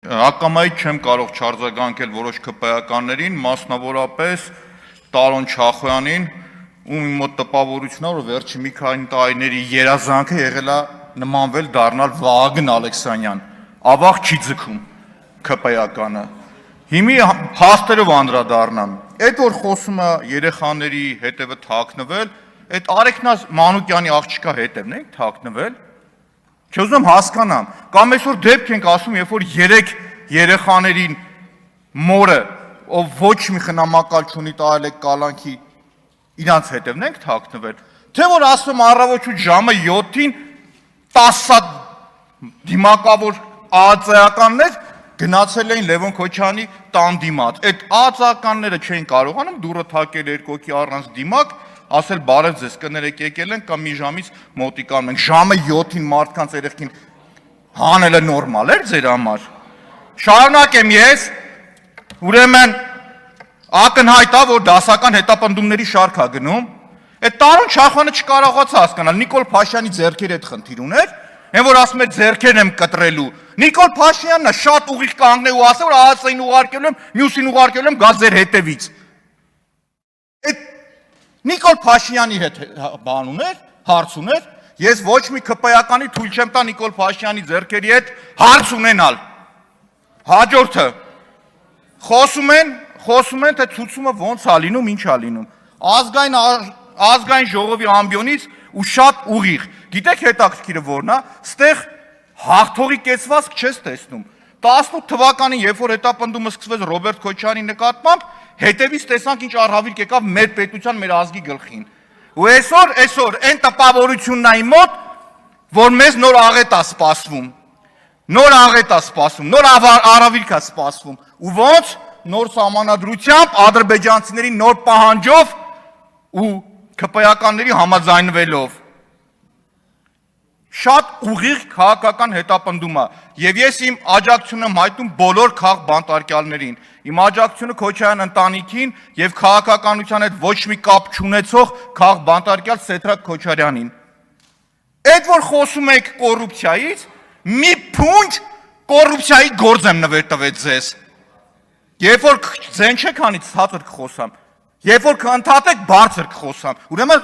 Ակամայից չեմ կարող չարձագանքել որոշ ԿՊԱ-ականներին, մասնավորապես Տարոն Չախոյանին, ում իմ մոտ տպավորությունն է, որ վերջի մի քանի տարիների երազանքը եղել է նմանվել դառնալ Վահագն Ալեքսանյան, ավաղ չի ձգում ԿՊԱ-ականը։ Հիմի փաստերով անդրադառնամ, այդ որ խոսում է երեխաների հետևը թաքնվել, այդ Արեգնաս Մանուկյանի աղջկա հետևն է թաքնվել։ Չուզում հասկանամ, կամ այսօր դեպք ենք ասում, երբ որ 3 երեխաներին մորը, ով ոչ մի խնամակալ չունի տարել է կալանքի, իրանց հետևն ենք թաքնվել, թե որ ասում առավոտ ժամը 7-ին 10 դիմակավոր ԱԱԾ-ականներ գնացել էին Լևոն Քոչյանի տան դիմաց։ Այդ ԱԱԾ-ականները չէին կարողանում դուռը թակել երկոքի առանց դիմակ, ասել բարև ձեզ, կներեք եկել ենք կամ մի ժամից մոտիկանում ենք, ժամը 7-ին մարդկանց երեխին հանելը նորմալ էր ձեր համար։ Շարունակեմ ես, ուրեմն ակնհայտ է, որ դասական հետապնդումների շարք է գնում, այդ Տարոն Չախոյանը չկարողացա հասկանալ, Նիկոլ Փաշյանի ձեռքերի հետ խնդիր ուներ, այն որ ասում է ձեռքերն եմ կտրելու, Նիկոլ Փաշյանն է շատ ուղիղ կանգնել ու ասել, որ ԱԱԾ-ին ուղարկել եմ, մյուսին ուղարկել եմ, գա ձեր հետևից։ Նիկոլ Փաշյանի հետ բան ուներ, հարց ուներ, ես ոչ մի ԿՊԱ-ականի թույլ չեմ տա Նիկոլ Փաշյանի ձեռքերի հետ հարց ունենալ։ Հաջորդը խոսում են, թե ցուցումը ոնց է լինում, ինչ է լինում։ Ազգային ժողովի ամբիոնից ու շատ ուղիղ։ Գիտեք հետաքրքիրը որն է, ստեղ հաղթողի կեցվածք չես տեսնում։ 18 թվականին, երբ որ հետապնդումը սկսվեց Ռոբերտ Քոչյանի նկատմամբ, հետևից տեսանք ինչ առհավիրք եկավ մեր պետության, մեր ազգի գլխին։ Ու այսօր այն տպավորությունն է իմ մոտ, որ մեզ նոր աղետ է սպասվում։ Նոր առավիրք է սպասվում։ Ու ոնց նոր սահմանադրությամբ, ադրբեջանցիների նոր պահանջով ու ԿՊԱ-ականների համաձայնվելով։ Շատ ուղիղ քաղաքական հետապնդում է, եւ ես իմ աջակցությունը հայտնում բոլոր քաղբանտարկյալներին, իմ աջակցությունը Քոչարյան ընտանիքին եւ քաղաքականության հետ ոչ մի կապ չունեցող քաղբանտարկյալ Սեդրակ Քոչարյանին։ Այդ որ խոսում եք կոռուպցիայից, մի փունջ կոռուպցիայի գործ եմ նվեր տվեց ձեզ։ Երբ որ ձեն չեք անի ցածր կխոսամ, երբ որ կընդհատեք բարձր կխոսամ, ուրեմն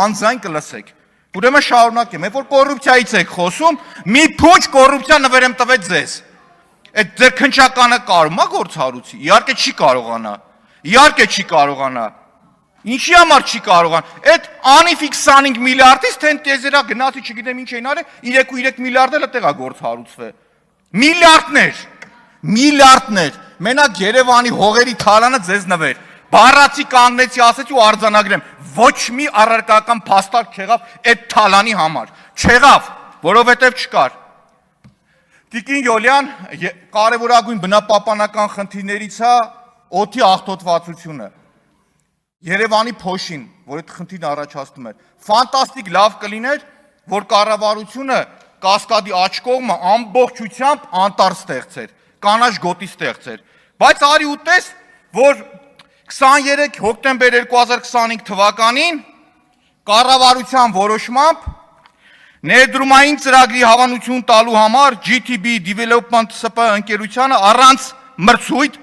անձայն կլսեք։ Ուրեմն շարունակեմ, երբ որ կոռուպցիայից եք խոսում, մի փունջ կոռուպցիա նվեր եմ տվեց ձեզ։ Այդ ձեր քնչականը կարում է գործառույցի։ Իհարկե չի կարողանա։ Ինչի համար չի կարողանա։ Այդ անիֆիկ 25 միլիարդից թե տեզերա գնացի, չգիտեմ ինչ էին արել, 3.3 միլիարդ էլ տեղա գործառույցվե։ Միլիարդներ։ Մենակ Երևանի հողերի թալանը ձեզ նվեր։ Բառացի կանգնեցի, ասեցի ու արձանագրեմ, ոչ մի առարկական փաստարկ չեղավ այդ թալանի համար, չեղավ, որովհետև չկար։ Տիկին Յոլյան, կարևորագույն բնապահպանական խնդիրներից է օդի աղտոտվածությունը, Երևանի փոշին, որ այդ խնդիրն առաջացնում էր, ֆանտաստիկ լավ կլիներ, որ կառավարությունը Կասկադի աջ կողմը ամբողջությամբ անտառ ստեղծեր, կանաչ գոտի ստեղծեր, բայց արի ու տես, որ 23 հոկտեմբեր 2025 թվականին կառավարության որոշմամբ ներդրումային ծրագրի հավանություն տալու համար GTB Development SP ընկերությանը առանց մրցույթ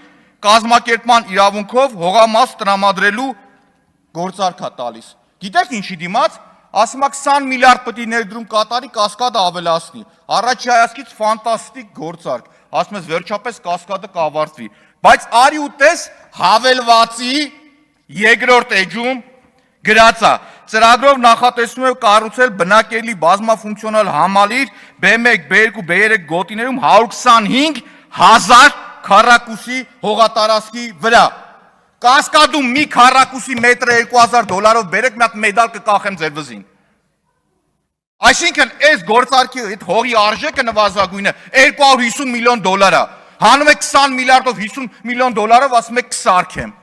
կազմակերպման իրավունքով հողամաս տրամադրելու գործարք է տալիս։ Գիտեք ինչի դիմաց, ասում է 20 միլիարդ պետք է ներդրում կատարի, Կասկադը ավելացնի։ Առաջի հայացքից ֆանտաստիկ գործարք, ասում ես վերջապես Կասկադը կավարտվի։ Բայց արի ու տես հավելվածի երկրորդ էջում գրած է. ծրագրով նախատեսվում է կառուցել բնակելի բազմաֆունկցիոնալ համալիր B1, B2, B3 գոտիներում 125,000 քառակուսի հողատարածքի վրա։ Կասկադում մի քառակուսի մետրը $2,000 բերեք, մի հատ մեդալ կկախեմ ձեր վզին։ Այսինքն այս գործարքի այդ հողի արժեքը նվազագույնը $250 միլիոն է։ Հանում եք 20 միլիարդով 50 միլիոն դոլարով, ասում եք կսարքեմ։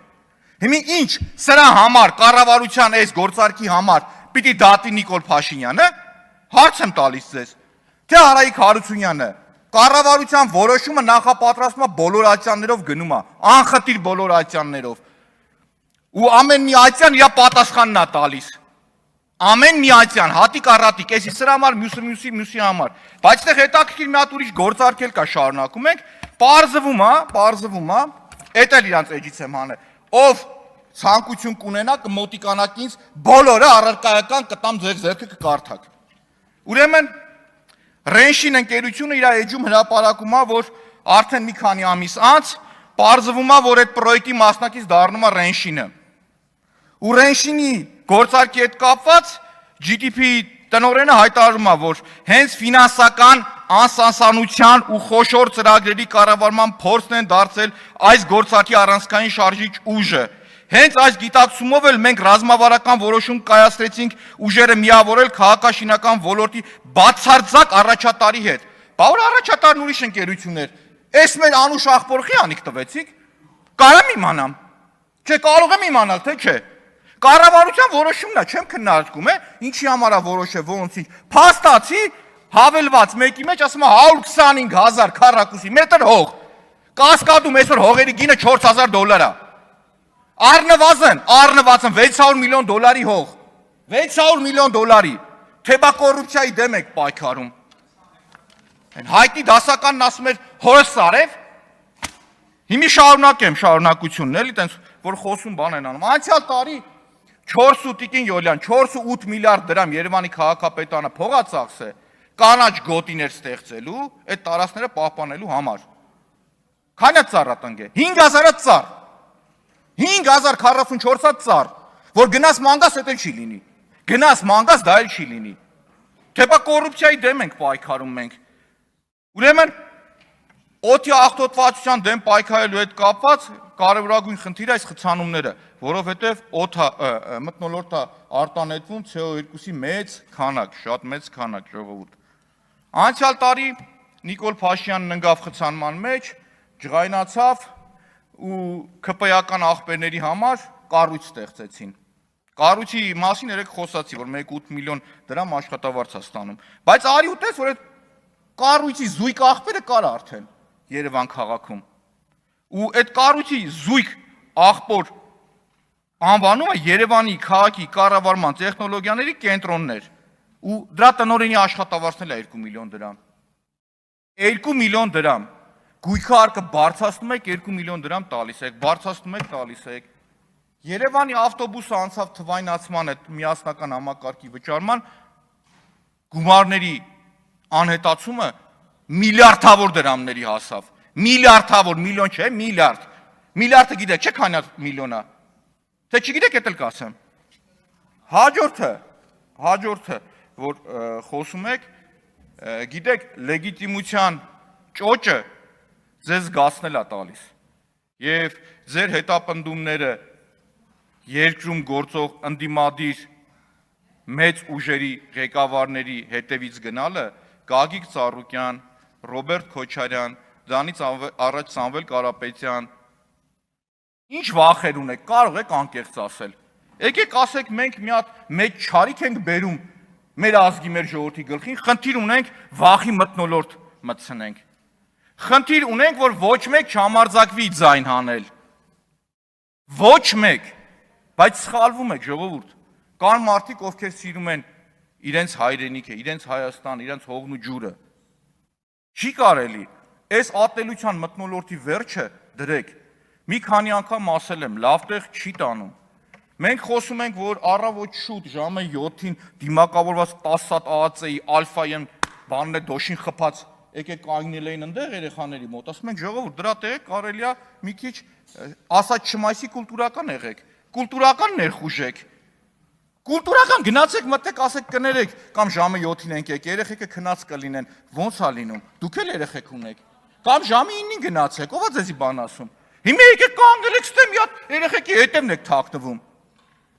Հիմա ինչ, սրա համար, կառավարության այս գործարքի համար պիտի դատի Նիկոլ Փաշինյանը, հարց եմ տալիս ձեզ, թե Արայիկ Հարությունյանը, կառավարության որոշումը նախապատրաստվում է բոլոր ատյաններով գնում է, անխտիր բոլոր ատյաններով, ու ամեն մի ատյան իր պատասխանն է տալիս։ Ամեն միացյան, հատիկ առատիկ, էսի սրա համար, մյուսի համար։ Բայց դե հետաքրքիր մի հատ ուրիշ գործարքել կա շարունակում ենք, պարզվում է, էդ էլ իրանց էջից եմ հանել, ով ցանկություն կունենա կմոտիկանակի ինձ բոլորը առարկայական կտամ ձեր ձեռքը կկարդաք։ Ուրեմն Ռենշին ընկերությունը իր էջում հրապարակում է, որ արդեն մի քանի ամիս անց պարզվում է, որ այդ պրոյեկտի մասնակից դառնում է Ռենշինը։ Ու Ռենշինի գործարքի հետ կապված GDP տնօրենը հայտարարում է, որ հենց ֆինանսական անսանսանության ու խոշոր ծրագրերի կառավարման փորձն են դարձել այս գործարքի առանցքային շարժիչ ուժը։ Հենց այս գիտակցումով էլ մենք ռազմավարական որոշում կայացրեցինք ուժերը միավորել քաղաքաշինական ոլորտի բացարձակ առաջատարի հետ։ Բա որ առաջատարն ուրիշ ընկերություն էր։ Էս մեր անուշ աղբորխի անիք տվեցիք։ Կարամ իմանամ։ Չէ, կարող եմ իմանալ, թե չէ։ Կառավարության որոշումն է, չեմ քննարկում, ինչի համար է որոշել, ոնց ինչ։ Փաստացի հավելված մեկի մեջ ասում է 125,000 քառակուսի մետր հող։ Կասկադում այսօր հողերի գինը $4,000 է։ Առնվազն 600 միլիոն դոլարի հող։ 600 միլիոն դոլարի։ Թե բա կոռուպցիայի դեմ եք պայքարում։ Այն հայտնի դասականն ասում էր հորս Սարև։ Հիմի շարունակեմ շարունակությունն էլի, տենց որ խոսում բան են անում։ Անցյալ տարի 4.8 Յոլյան 4.8 միլիարդ դրամ Երևանի քաղաքապետարանը փողա ծախսե կանաչ գոտիներ ստեղծելու, այդ տարածքները պահպանելու համար։ Քանի ծառա տնկե։ 5,000 ծառ։ 5,044 ծառ, որ գնաս մանգաս դա չի լինի։ Գնաս մանգաս դա էլ չի լինի։ Թե բա կոռուպցիայի դեմ ենք պայքարում մենք։ Ուրեմն օդի աղտոտվածության դեմ պայքարելու հետ կապված կարևորագույն խնդիրը այս խցանումները, որովհետև մթնոլորտը արտանետվում CO2-ի մեծ քանակ, շատ մեծ քանակ ժողովուրդ։ Անցյալ տարի Նիկոլ Փաշինյանն ընկավ խցանման մեջ, ջղայնացավ ու ԿՊ-ական աղբերների համար կառույց ստեղծեցին։ Կառույցի մասին երեք խոսացի, որ 1.8 միլիոն դրամ աշխատավարձ է ստանում։ Բայց արի ու տես, որ այդ կառույցի զույգ աղբերը կար արդեն Երևան քաղաքում։ Ու այդ կառույցի զույգ աղբոր անվանումը Երևանի քաղաքի կառավարման տեխնոլոգիաների կենտրոններ ու դրա տնօրենի աշխատավարձն էլ է 2 միլիոն դրամ։ 2 միլիոն դրամ։ Գույքարկը բարձրացնում եք 2 միլիոն դրամ տալիս եք, բարձրացնում եք տալիս եք։ Երևանի ավտոբուսը անցավ թվայնացման այդ միասնական համակարգի վճարման գումարների անհետացումը միլիարդավոր դրամների հասավ։ Միլիարդավոր, միլիոն չէ, միլիարդ։ Միլիարդը գիտեք, չէ՞ քանի միլիոն է։ Թե չգիտեք, էդ էլ կասեմ։ Հաջորդը, որ խոսում եք, գիտեք, լեգիտիմության ճոճը ձեզ զգացնել է տալիս։ Եվ ձեր հետապնդումները երկրում գործող ընդդիմադիր մեծ ուժերի ղեկավարների հետևից գնալը Գագիկ Ծառուկյան, Ռոբերտ Քոչարյան, դրանից առաջ Սամվել Կարապետյան, ինչ վախեր ունեք, կարող եք անկեղծ ասել։ Եկեք ասեք մենք մի հատ մեծ չարիք ենք բերում մեր ազգի, մեր ժողովրդի գլխին, խնդիր ունենք վախի մթնոլորտ մտցնենք։ Խնդիր ունենք, որ ոչ մեկ չհամարձակվի ձայն հանել։ Ոչ մեկ, բայց սխալվում եք ժողովուրդ։ Կան մարդիկ, ովքեր սիրում են իրենց հայրենիքը, իրենց Հայաստան, իրենց հողն ու ջուրը։ Չի կարելի, այս ատելության մթնոլորտի վերջը դրեք։ Մի քանի անգամ ասել եմ, լավ տեղ չի տանում։ Մենք խոսում ենք, որ առավոտ շուտ ժամը 7-ին դիմակավորված 10 հատ ԱԱՑ-ի ալֆայեն բանն է դոշին խփած, եկեք կանգնել էին ընդեղ երեխաների մոտ, ասում ենք ժողովուրդ, դրա տեղը կարելի է մի քիչ ասած չմայսի կուլտուրական եղեք, կուլտուրական ներխուժեք։ Կուլտուրական գնացեք մտեք, ասեք կներեք, կամ ժամը 7-ին ենք եք, երեխեքը քնած կլինեն, ոնց է լինում, դուք էլ երեխեք ունեք, կամ ժամը 9-ին գնացեք, ով է ձեզի բան ասում։ Հիմա եկեք կանգնել եք ստե մի հատ երեխեքի հետևն եք թաքնվում։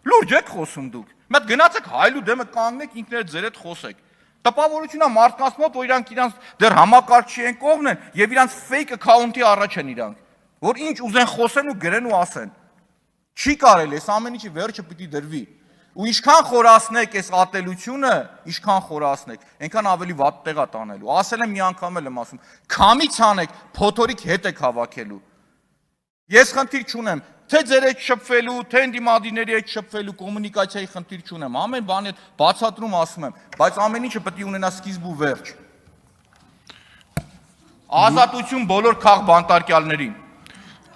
Լուրջ եք խոսում դուք։ Մի հատ գնացեք հայլու դեմը կանգնեք, ինքներդ ձեր հետ խոսեք։ Տպավորությունն է մարդկանց մոտ, որ իրանք դեռ համակարգչի են կողմն են եւ իրանք fake account-ի առաջ են իրանք, որ ինչ ուզեն խոսեն ու գրեն ու ասեն։ Չի կարելի, այս ամեն ինչի վերջը պիտի դրվի։ Ու ինչքան խորացնեք այս ատելությունը, ինչքան խորացնեք, այնքան ավելի վատ տեղա տանելու։ Ասել եմ մի անգամ էլ եմ ասում, քամից անեք, փոթորիկ հետ եք հավաքելու։ Ես խնդիր չունեմ, թե ձեր հետ շփվելու, թե ընդդիմադիրների հետ շփվելու կոմունիկացիայի խնդիր չունեմ, ամեն բանի հետ բացատրում ասում եմ, բայց ամեն ինչը պետք է ունենա սկիզբ ու վերջ։ Ազատություն բոլոր քաղբանտարկյալներին։